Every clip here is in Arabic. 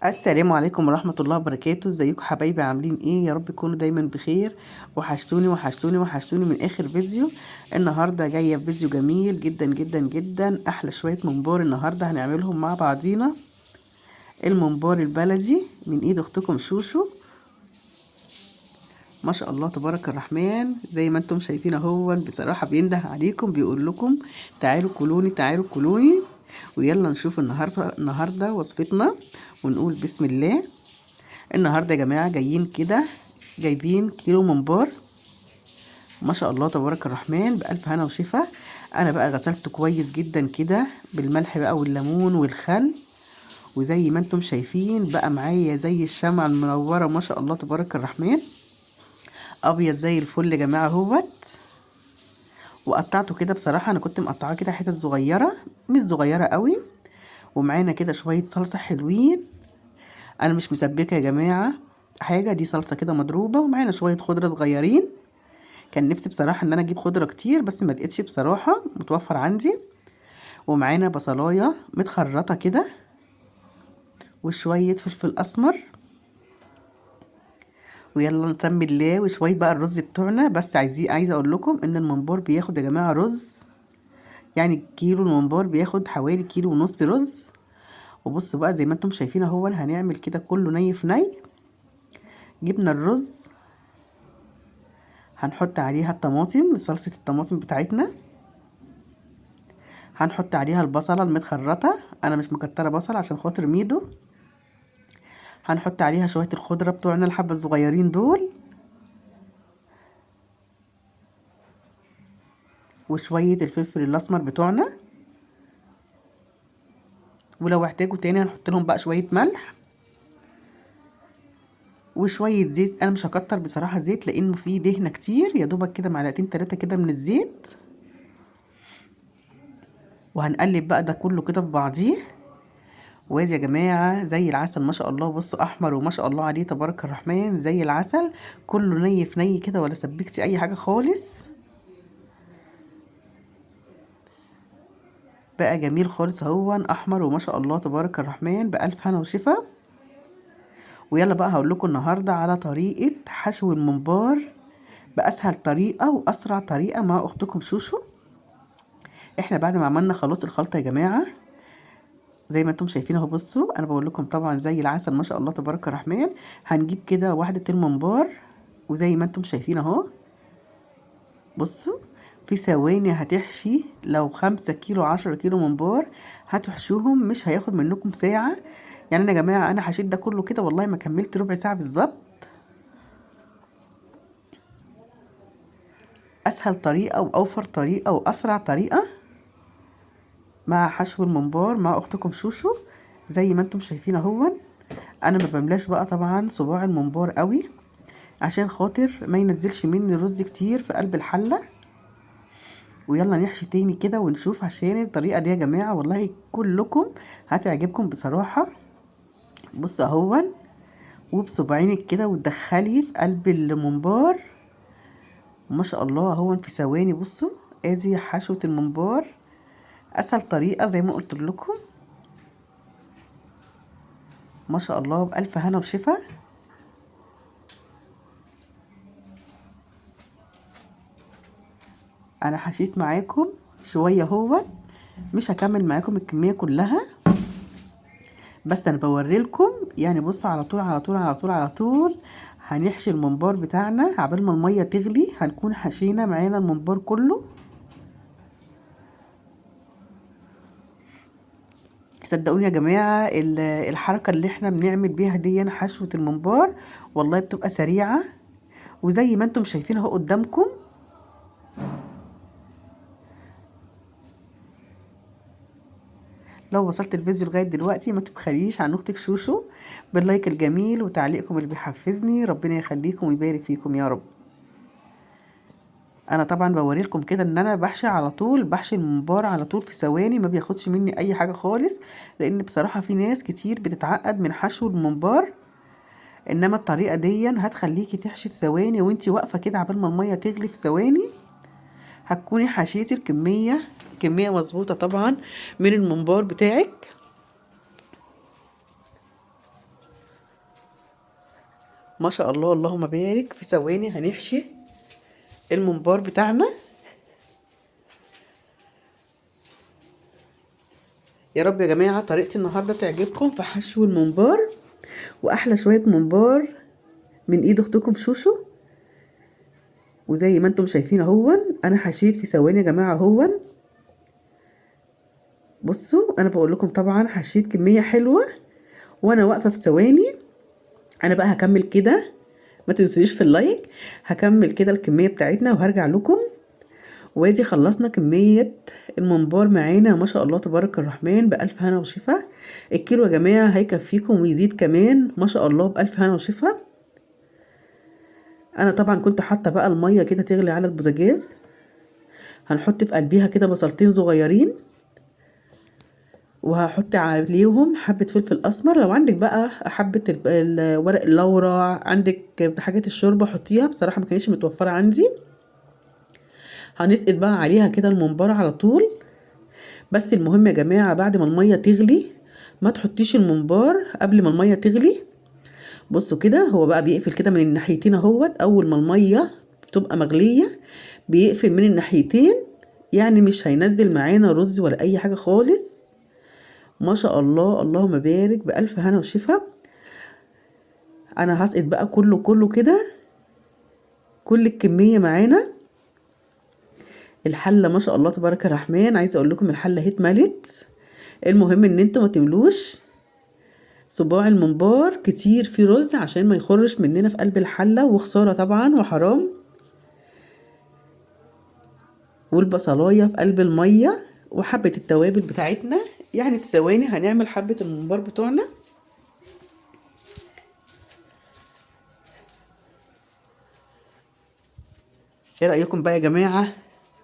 السلام عليكم ورحمة الله وبركاته. ازيكم حبايبي؟ عاملين ايه؟ يا رب تكونوا دايما بخير. وحشتوني وحشتوني وحشتوني من اخر فيديو. النهاردة جاية بفيديو جميل جدا جدا جدا، احلى شوية ممبار النهاردة هنعملهم مع بعضينا. الممبار البلدي من ايد اختكم شوشو. ما شاء الله تبارك الرحمن، زي ما انتم شايفين اهو. بصراحة بينده عليكم، بيقول لكم تعالوا كلوني تعالوا كلوني. ويلا نشوف النهاردة وصفتنا ونقول بسم الله. النهارده يا جماعه جايين كده، جايبين كيلو ممبار. ما شاء الله تبارك الرحمن، بألف هنا وشفا. انا بقى غسلته كويس جدا كده بالملح بقى والليمون والخل، وزي ما انتم شايفين بقى معايا زي الشمعة المنورة. ما شاء الله تبارك الرحمن، ابيض زي الفل يا جماعه اهوت. وقطعته كده، بصراحه انا كنت مقطعاه كده حتت صغيره، مش صغيره قوي. ومعانا كده شويه صلصه حلوين. انا مش مسبكه يا جماعه حاجه، دي صلصه كده مضروبه. ومعانا شويه خضره صغيرين. كان نفسي بصراحه ان انا اجيب خضره كتير، بس ما لقيتش بصراحه متوفر عندي. ومعانا بصلايه متخرطه كده، وشويه فلفل اسمر. ويلا نسمي الله. وشويه بقى الرز بتوعنا. بس عايزه اقول لكم ان الممبار بياخد يا جماعه رز، يعني كيلو الممبار بياخد حوالي كيلو ونص رز. وبصوا بقى زي ما انتم شايفين اهو، هنعمل كده كله ني في ني. جبنا الرز، هنحط عليها الطماطم، صلصة الطماطم بتاعتنا. هنحط عليها البصلة المتخرطة، انا مش مكترة بصل عشان خاطر ميدو. هنحط عليها شوية الخضرة بتوعنا الحبة الصغيرين دول، وشوية الفلفل الاسمر بتوعنا. ولو احتاجوا تاني هنحط لهم بقى شوية ملح وشوية زيت. انا مش هكتر بصراحة زيت لانه فيه دهنة كتير، يا دوبك كده معلقتين 3 كده من الزيت. وهنقلب بقى ده كله كده في بعضيه. وادي يا جماعة زي العسل ما شاء الله. بصوا احمر وما شاء الله عليه تبارك الرحمن، زي العسل. كله ني في ني كده، ولا سبكتي اي حاجة خالص. بقى جميل خالص اهو، احمر وما شاء الله تبارك الرحمن، بألف هنا وشفا. ويلا بقى هقول لكم النهارده على طريقة حشو الممبار بأسهل طريقة وأسرع طريقة مع أختكم شوشو. احنا بعد ما عملنا خلاص الخلطة يا جماعة، زي ما انتم شايفين اهو. بصوا انا بقول لكم طبعا زي العسل ما شاء الله تبارك الرحمن. هنجيب كده واحدة الممبار، وزي ما انتم شايفين اهو. بصوا في ثواني هتحشي. لو 5 كيلو 10 كيلو ممبار هتحشوهم، مش هياخد منكم ساعة. يعني انا يا جماعة انا حشيت ده كله كده والله ما كملت ربع ساعة بالظبط. اسهل طريقة واوفر طريقة واسرع طريقة مع حشو الممبار مع اختكم شوشو. زي ما انتم شايفين اهو. انا ما بملاش بقى طبعا صباع الممبار قوي، عشان خاطر ما ينزلش مني رز كتير في قلب الحلة. ويلا نحشي تاني كده ونشوف، عشان الطريقة دي يا جماعة والله كلكم هتعجبكم بصراحة. بص اهو، وبصبعينك كده وتدخلي في قلب الممبار. ما شاء الله اهو في ثواني. بصوا ادي حشوة الممبار، اسهل طريقة زي ما قلت لكم. ما شاء الله بألف هنا وشفا. انا حشيت معاكم شوية اهو، مش هكمل معاكم الكمية كلها، بس انا بوريلكم يعني. بصوا على طول على طول على طول على طول هنحشي الممبار بتاعنا. عبال ما المية تغلي هنكون حشينا معانا الممبار كله. صدقوني يا جماعة الحركة اللي احنا بنعمل بيها دي حشوة الممبار والله بتبقى سريعة. وزي ما انتم شايفين اهو قدامكم. لو وصلت الفيديو لغاية دلوقتي ما تبخليش عن اختك شوشو باللايك الجميل وتعليقكم اللي بيحفزني. ربنا يخليكم ويبارك فيكم يا رب. انا طبعا بوريلكم كده ان انا بحشي على طول، بحشي الممبار على طول في ثواني، ما بياخدش مني اي حاجة خالص. لان بصراحة في ناس كتير بتتعقد من حشو الممبار، انما الطريقة دي هتخليكي تحشي في ثواني وانتي واقفة كده عبال ما المية تغلي. في ثواني هتكوني حشيتي الكمية، كمية مظبوطة طبعا من الممبار بتاعك. ما شاء الله اللهم بارك. في ثواني هنحشي الممبار بتاعنا. يا رب يا جماعة طريقتي النهاردة تعجبكم في حشو الممبار، واحلى شوية ممبار من ايد اختكم شوشو. وزي ما انتم شايفين اهون انا حشيت في ثواني يا جماعة اهون. بصوا انا بقول لكم طبعا حشيت كمية حلوة وانا واقفة في ثواني. انا بقى هكمل كده، ما تنسونيش في اللايك. هكمل كده الكمية بتاعتنا وهرجع لكم. وادي خلصنا كمية الممبار معانا ما شاء الله تبارك الرحمن، بألف هنا وشفا. الكيلو يا جماعة هيكفيكم ويزيد كمان ما شاء الله، بألف هنا وشفا. انا طبعا كنت حاطة بقى المية كده تغلي على البوتاجاز. هنحط في قلبيها كده بصلتين صغيرين، وهحط عليهم حبة فلفل اسمر. لو عندك بقى حبة ورق اللورا، عندك حاجات الشوربة حطيها، بصراحة ما كانتش متوفرة عندي. هنسقط بقى عليها كده الممبار على طول. بس المهم يا جماعة بعد ما المية تغلي ما تحطيش الممبار قبل ما المية تغلي. بصوا كده هو بقى بيقفل كده من الناحيتين اهوت. اول ما المية بتبقى مغلية بيقفل من الناحيتين، يعني مش هينزل معانا رز ولا اي حاجة خالص. ما شاء الله اللهم بارك، بألف هنا وشفا. انا هسقط بقى كله كده كل الكمية معانا. الحلة ما شاء الله تبارك الرحمن، عايزة اقول لكم الحلة اهي اتملت. المهم ان انتوا ما تملوش صباع الممبار كتير في رز عشان ما يخرش مننا في قلب الحلة، وخسارة طبعا وحرام. والبصلاية في قلب المية وحبة التوابل بتاعتنا. يعني في ثواني هنعمل حبة الممبار بتوعنا. ايه رأيكم بقى يا جماعة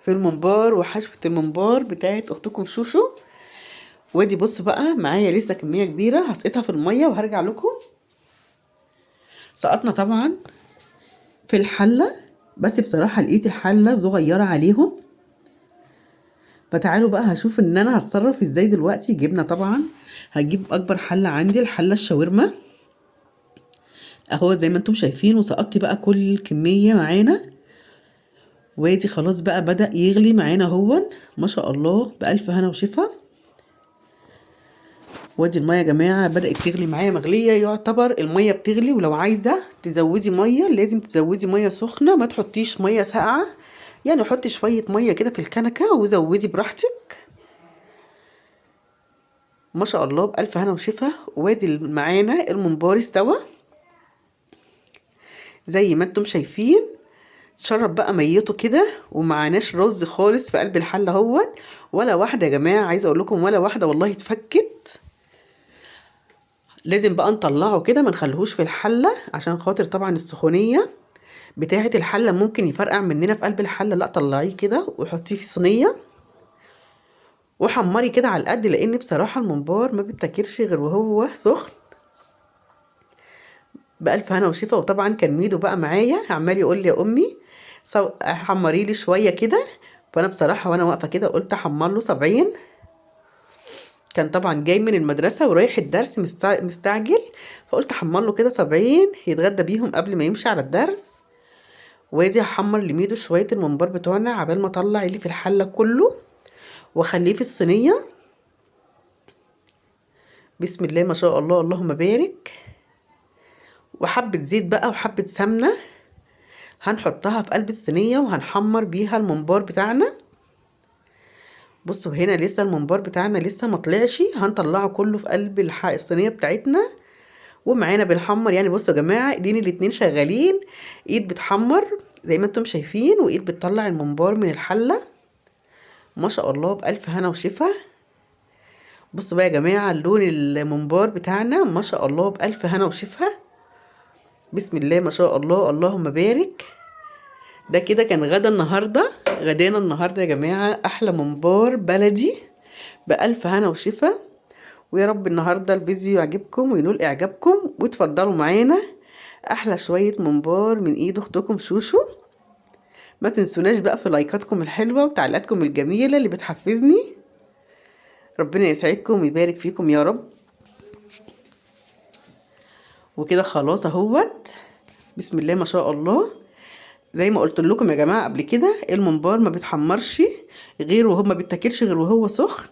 في الممبار وحشوة الممبار بتاعت اختكم شوشو؟ وادي بصوا بقى معايا لسه كمية كبيرة هسقطها في المية وهرجع لكم. سقطنا طبعا في الحلة، بس بصراحة لقيت الحلة صغيرة عليهم. فتعالوا بقى هشوف ان انا هتصرف ازاي دلوقتي. جبنا طبعا هجيب اكبر حلة عندي، الحلة الشاورما اهو زي ما انتم شايفين. وسقطت بقى كل الكمية معانا. وادي خلاص بقى بدأ يغلي معانا هون ما شاء الله، بألف هنا وشفا. وادي المية يا جماعة بدأت تغلي معايا مغلية، يعتبر المية بتغلي. ولو عايزة تزودي مية لازم تزودي مية سخنة، ما تحطيش مية ساقعة. يعني حطي شوية مية كده في الكنكة وزودي براحتك. ما شاء الله بألف هنا وشفا. وادي معانا الممبار استوى زي ما انتم شايفين. شرب بقى ميته كده ومعناش رز خالص في قلب الحلة اهوت. ولا واحدة يا جماعة، عايزة اقول لكم ولا واحدة والله اتفكت. لازم بقى نطلعه كده ما نخليهوش في الحلة عشان خاطر طبعا السخونية بتاعة الحلة ممكن يفرقع مننا في قلب الحلة. لا طلعيه كده وحطيه في صينية وحمري كده على القد، لان بصراحة الممبار ما بيتاكلش غير وهو سخن. بألف هنا وشفا. وطبعا كان ميدو بقى معايا عمال يقول لي يا امي حمري لي شويه كده. فانا بصراحه وانا واقفه كده قلت احمر له 70. كان طبعا جاي من المدرسه ورايح الدرس مستعجل، فقلت احمر له كده 70 يتغدى بيهم قبل ما يمشي على الدرس. وادي هحمر لميدو شويه الممبار بتوعنا عبال ما اطلع اللي في الحله كله واخليه في الصينيه. بسم الله ما شاء الله اللهم بارك. وحبه زيت بقى وحبه سمنه هنحطها في قلب الصينيه وهنحمر بيها الممبار بتاعنا. بصوا هنا لسه الممبار بتاعنا لسه ما طلعش، هنطلعه كله في قلب الصينيه بتاعتنا ومعانا بنحمر. يعني بصوا يا جماعه ايدين الاتنين شغالين، ايد بتحمر زي ما انتم شايفين وايد بتطلع الممبار من الحله. ما شاء الله بألف هنا وشفا. بصوا بقى يا جماعه لون الممبار بتاعنا ما شاء الله بألف هنا وشفا. بسم الله ما شاء الله اللهم بارك. ده كده كان غدا النهارده. غدانا النهارده يا جماعه احلى ممبار بلدي بألف هنا وشفا. ويا رب النهارده الفيديو يعجبكم وينول اعجابكم وتفضلوا معانا احلى شويه ممبار من ايد اختكم شوشو. ما تنسوناش بقى في لايكاتكم الحلوه وتعليقاتكم الجميله اللي بتحفزني. ربنا يسعدكم ويبارك فيكم يا رب. وكده خلاص اهوت بسم الله ما شاء الله. زي ما قلت لكم يا جماعه قبل كده، الممبار ما بيتحمرش غير وهو ما بيتاكلش غير وهو سخن.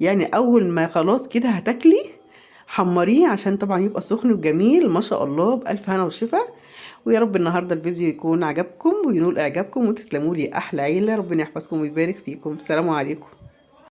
يعني اول ما خلاص كده هتاكلي حمريه، عشان طبعا يبقى سخن وجميل ما شاء الله. بألف هنا وشفا. ويا رب النهارده الفيديو يكون عجبكم وينول اعجابكم، وتسلموا لي احلى عيله. ربنا يحفظكم ويبارك فيكم. السلام عليكم.